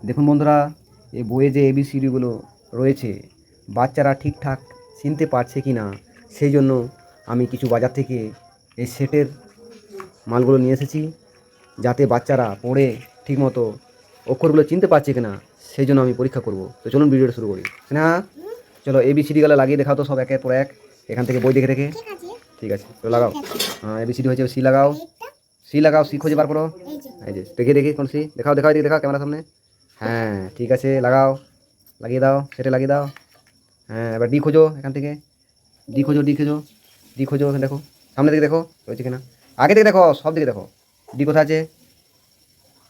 দেখুন বন্ধুরা, এই বইয়ে যে এবিসিডিগুলো রয়েছে বাচ্চারা ঠিকঠাক চিনতে পারছে কি না, সেই জন্য আমি কিছু বাজার থেকে এই সেটের মালগুলো নিয়ে এসেছি, যাতে বাচ্চারা পড়ে ঠিকমতো অক্ষরগুলো চিনতে পারছে কি না সেই জন্য আমি পরীক্ষা করব। তো চলুন ভিডিওটা শুরু করি। না চলো, এবিসিডিগুলো লাগিয়ে দেখাও তো সব একের পর এক, এখান থেকে বই দেখে দেখে। ঠিক আছে, তো লাগাও। হ্যাঁ, এবিসিডি হয়েছে, সি লাগাও। সি লাগাও, সি খুঁজে বার করো। এই যে দেখে দেখি কোন সি, দেখাও দেখাও, এদিকে দেখাও ক্যামেরার সামনে। হ্যাঁ ঠিক আছে, লাগাও, লাগিয়ে দাও, সেটা লাগিয়ে দাও। হ্যাঁ, এবার ডি খোঁজো এখান থেকে। ডি খোঁজো, ডি খোঁজো, ডি খোঁজো, এখানে দেখো, সামনে দিকে দেখো রয়েছে কিনা, আগে থেকে দেখো, সব দিকে দেখো। ডি কোথায় আছে,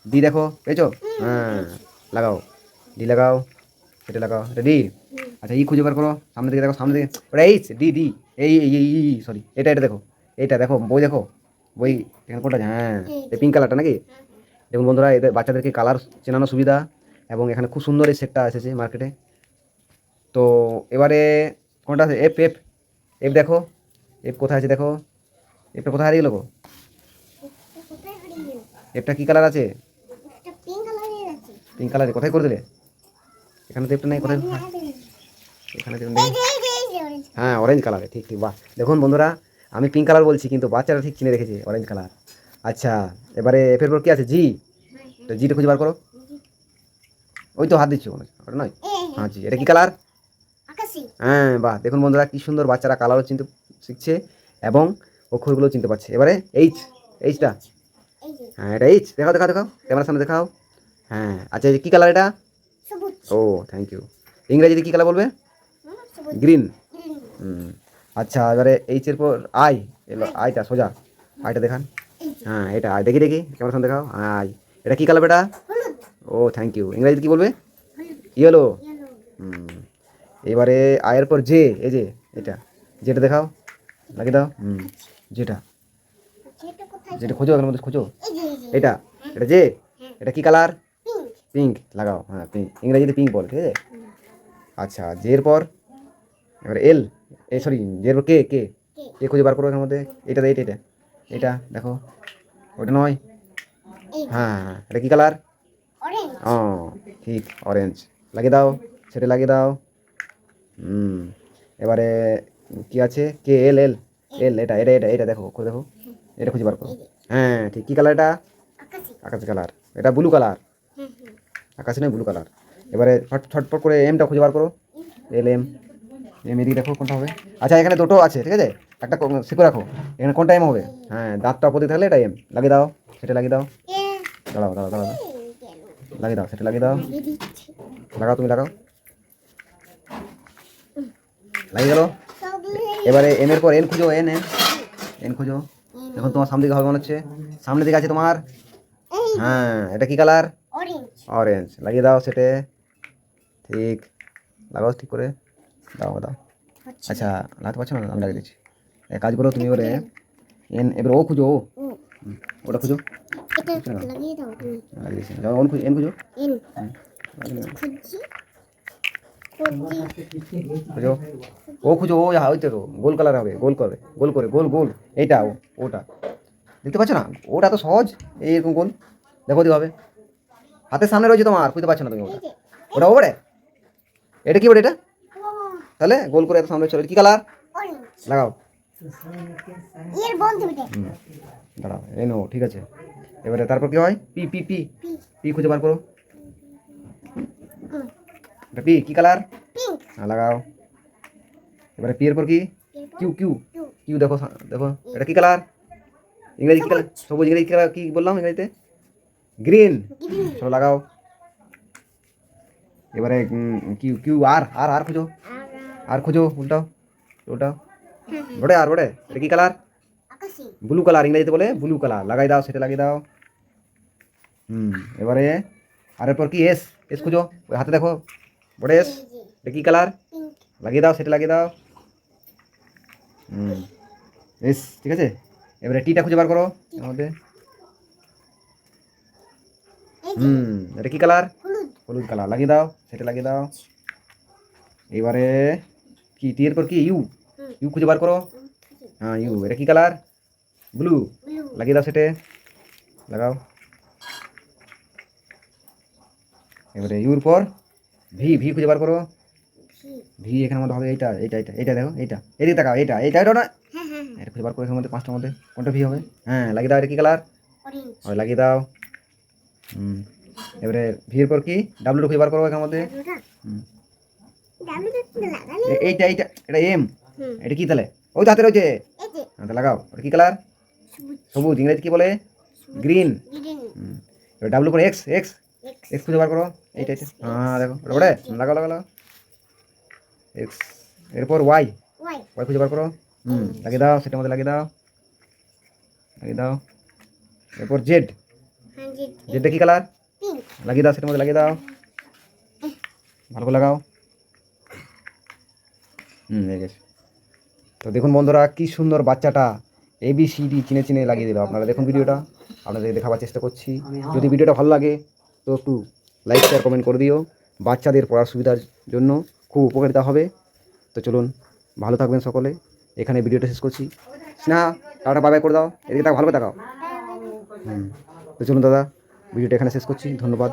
ডি দেখো, পেয়েছো? হ্যাঁ, লাগাও, ডি লাগাও, সেটা লাগাও, এটা ডি। আচ্ছা, ই খুঁজে বার করো, সামনে দিকে দেখো, সামনে দিকে, ওটা এইচ, ডি ডি, এই এই এই সরি, এটা এটা দেখো, এইটা দেখো, বই দেখো, বই এখানে কোনটা আছে? হ্যাঁ, এই পিঙ্ক কালারটা নাকি? দেখুন বন্ধুরা, এদের বাচ্চাদেরকে কালার চেনানো সুবিধা, এবং এখানে খুব সুন্দর এই সেটটা এসেছে মার্কেটে। তো এবারে কোনটা আছে? এফ এফ, এফ দেখো, এফ কোথায় আছে দেখো, এফটা কোথায় হারিয়ে গেল গো? এফটা কি কালার আছে? পিঙ্ক কালারে কোথায় করে দিলে? এখানে তো এফটা নেই, কোথায়? এখানে তো নেই। হ্যাঁ, অরেঞ্জ কালারে, ঠিক ঠিক, বাহ। দেখুন বন্ধুরা, আমি পিঙ্ক কালার বলছি কিন্তু বাচ্চারা ঠিক চিনে রেখেছে অরেঞ্জ কালার। আচ্ছা, এবারে এফের পর কি আছে? জি। তো জিটা খুঁজে বার করো। ওই তো হাত দিচ্ছ, ওটা নয়। হ্যাঁ জি, এটা কি কালার? হ্যাঁ বাহ, দেখুন বন্ধুরা, কি সুন্দর বাচ্চারা কালারও চিনতে শিখছে এবং অক্ষরগুলো চিনতে পারছে। এবারে এইচ, এইচটা, হ্যাঁ এটা এইচ, দেখাও দেখাও দেখাও, ক্যামেরার সামনে দেখাও। হ্যাঁ আচ্ছা, এই যে কী কালার এটা? ও থ্যাংক ইউ। ইংরেজিতে কী কালার বলবে? গ্রিন। হুম। আচ্ছা, এবারে এইচের পর আই এলো, আইটা সোজা, আইটা দেখান। হ্যাঁ এটা আই, দেখি দেখি ক্যামেরার সামনে দেখাও, আই। এটা কী কালার বেটা? ও থ্যাংক ইউ। ইংরেজিতে কী বলবে? ইয়েলো। হুম। এবারে আয়ের পর জে, এই যে এটা, যেটা দেখাও, লাগিয়ে দাও। যেটা, যেটা খোঁজো, এর মধ্যে খোঁজো, এটা, এটা জে, এটা কি কালার? পিঙ্ক, লাগাও। হ্যাঁ পিঙ্ক, ইংরেজিতে পিঙ্ক বলে, ঠিক আছে। আচ্ছা, জের পর এবারে এল, এই সরি, জের পর কে, কে, কে খুঁজে বার করো এর মধ্যে। এটা এটা এটা, এটা দেখো, ওটা নয়। হ্যাঁ হ্যাঁ, এটা কি কালার? ও ঠিক, অরেঞ্জ, লাগিয়ে দাও, সেটা লাগিয়ে দাও। এবারে কি আছে? কে এল এল, এল, এটা এটা এটা এটা দেখো, দেখো, এটা খুঁজে বার করো। হ্যাঁ ঠিক, কী কালার এটা? আকাশি কালার, এটা ব্লু কালার, আকাশি নয় ব্লু কালার। এবারে ছটপট করে এমটা খুঁজে বার করো। এল এম, এম এদিকে দেখো কোনটা হবে। আচ্ছা, এখানে দুটো আছে, ঠিক আছে, একটা শিখে রাখো, এখানে কোনটা এম হবে? হ্যাঁ, দাঁতটা অপোজিট থাকলে এটা এম, লাগিয়ে দাও, সেটা লাগিয়ে দাও। দাঁড়াও দাঁড়াও দাঁড়াও, লাগিয়ে দাও, সেটা লাগিয়ে দাও, লাগাও, তুমি লাগাও, লাগিয়ে গেল। এবারে এম এর পর এন খুঁজো, এন এন, এন খুঁজো। এখন তোমার সামনে দিকে হবে মনে হচ্ছে, সামনের দিকে আছে তোমার। হ্যাঁ, এটা কি কালার? অরেঞ্জ, লাগিয়ে দাও সেটে, ঠিক, লাগাও ঠিক করে, দাও দাও। আচ্ছা, লাগাতে পারছো না, আমি লাগিয়ে দিচ্ছি। এক কাজ করো তুমি, এবারে এন, এবার ও খুঁজো, ও ওটা খুঁজো, লাগিয়ে দিচ্ছি, যাও, ওন খুঁজো, এন খুঁজো, খুঁজো, ও খুঁজো, ও ওই তো গোল কালার হবে, গোল করে, গোল করে, গোল গোল, এইটা ওটা দেখতে পাচ্ছ না? ওটা তো সহজ, এইরকম গোল, দেখো দিকে হবে, হাতের সামনে রয়েছে তোমার, বুঝতে পারছো না তুমি? ওটা, ওটা ওপরে, এটা কি ওটা? এটা তাহলে গোল করে এত সামনে চলে, কি কালার? লাগাও, দাঁড়াও, এই নো, ঠিক আছে। এবারে তারপর কি হয়? পি পি পি, পি খুঁজে বার করো। এটা পি, কি কালার? হ্যাঁ, লাগাও। এবারে পি এর পর কি? কিউ কিউ, কিউ দেখো, দেখো এটা কি কালার? ইংরেজি কি কালার? সবুজ, ইংরেজি কালার কি বললাম ইংরেজিতে? গ্রিন। চলো লাগাও। এবারে কিউ কিউ, আর আর আর খুঁজো, আর খুঁজো, উল্টাও উল্টাও, বড়ে আর বড়ে, এটা কি কালার? ব্লু কালার, ইংরেজিতে বলে ব্লু কালার, লাগাই দাও, সেটা লাগিয়ে দাও। এবারে আর এরপর কি? এস, এস খুঁজো, ওই হাতে দেখো, বড়ে এস, এটা কি কালার? লাগিয়ে দাও, সেটা লাগিয়ে দাও। এস, ঠিক আছে। এবারে টিটা খুঁজে বার করো এর মধ্যে। এটা কি কালার? হলুদ কালার, লাগিয়ে দাও, সেটা লাগিয়ে দাও। এবারে কি? টি এর পর কি? ইউ, ইউ খুঁজে বার করো। হ্যাঁ ইউ, এটা কি কালার? ব্লু, লাগিয়ে দাও, সেটে লাগাও। এবারে ইউর পর ভি, ভি খুঁজে বার করো। ভি। ভি এখানের মধ্যে হবে এইটা, এইটা, এইটা, এইটা দেখো, এইটা, এদিকে তাকাও, এইটা, এইটা, এটা না, হ্যাঁ হ্যাঁ এটা খুঁজে বার করো এখানের মধ্যে পাঁচটার মধ্যে কোনটা ভি হবে। হ্যাঁ, লাগিয়ে দাও। এটা কি কালার? অরেঞ্জ। ওই লাগিয়ে দাও। এবারে ভি এর পর কি ডাব্লু খুঁজে বার করো এখানের মধ্যে। ডাব্লুটা হুম, ডাব্লুটা তো লাগালে। এইটা, এইটা, এটা এম। হুম এটা কি তাহলে? ওই তো হাতে রয়েছে। এই যে হাতে লাগাও। ওটা কি কালার? সবুজ। সবুজ। ইংরেজি কি বলে? গ্রিন। গ্রিন। এবার ডাব্লু করে এক্স, এক্স, এক্স। এক্স খুঁজে বার করো। এইটা, এইটা, হ্যাঁ দেখো ওটা ওটা লাগাও, লাগাও, লাগাও। এক্স। এরপর ওয়াই, ওয়াই। ওয়াই খুঁজে বার করো। লাগিয়ে দাও, সেটার মধ্যে লাগিয়ে দাও, লাগিয়ে দাও। এরপর জেড, হ্যাঁ জেড। জেডটা কি কালার? পিঙ্ক। লাগিয়ে দাও, সেটার মধ্যে লাগিয়ে দাও, ভালো করে লাগাও। হয়ে গেছে। তো দেখুন বন্ধুরা কি সুন্দর বাচ্চাটা ABCD চিনে চিনে লাগিয়ে দিল। আপনারা দেখুন ভিডিওটা, আপনাদের দেখাবার চেষ্টা করছি। যদি ভিডিওটা ভালো লাগে তো একটু লাইক শেয়ার কমেন্ট করে দিও। বাচ্চাদের পড়ার সুবিধার জন্য খুব উপকারিতা হবে। তো চলুন, ভালো থাকবেন সকলে। এখানে ভিডিওটা শেষ করছি। স্নেহা টাটা বাই বাই করে দাও, এদিকে তাকাও, ভালো করে তাকাও। তো চলুন দাদা, ভিডিওটা এখানে শেষ করছি। ধন্যবাদ।